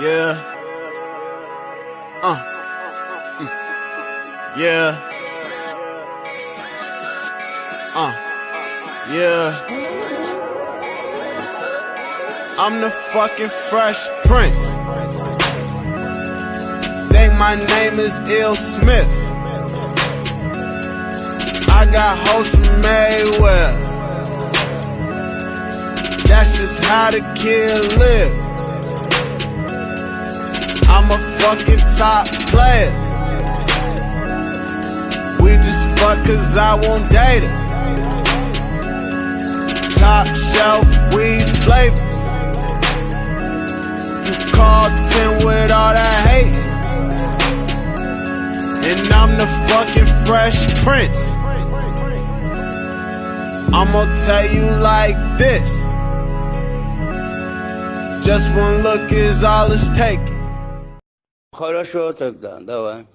Yeah. Yeah. Yeah. I'm the fucking Fresh Prince. Think my name is Ill Smith. I got hoes from everywhere. That's just how the kid live. I'm a fucking top player. We just fuck cause I won't date her. Top shelf weed flavors. You call 10 with all that hate. And I'm the fucking Fresh Prince. I'ma tell you like this. Just one look is all it's taking. Хорошо тогда, давай.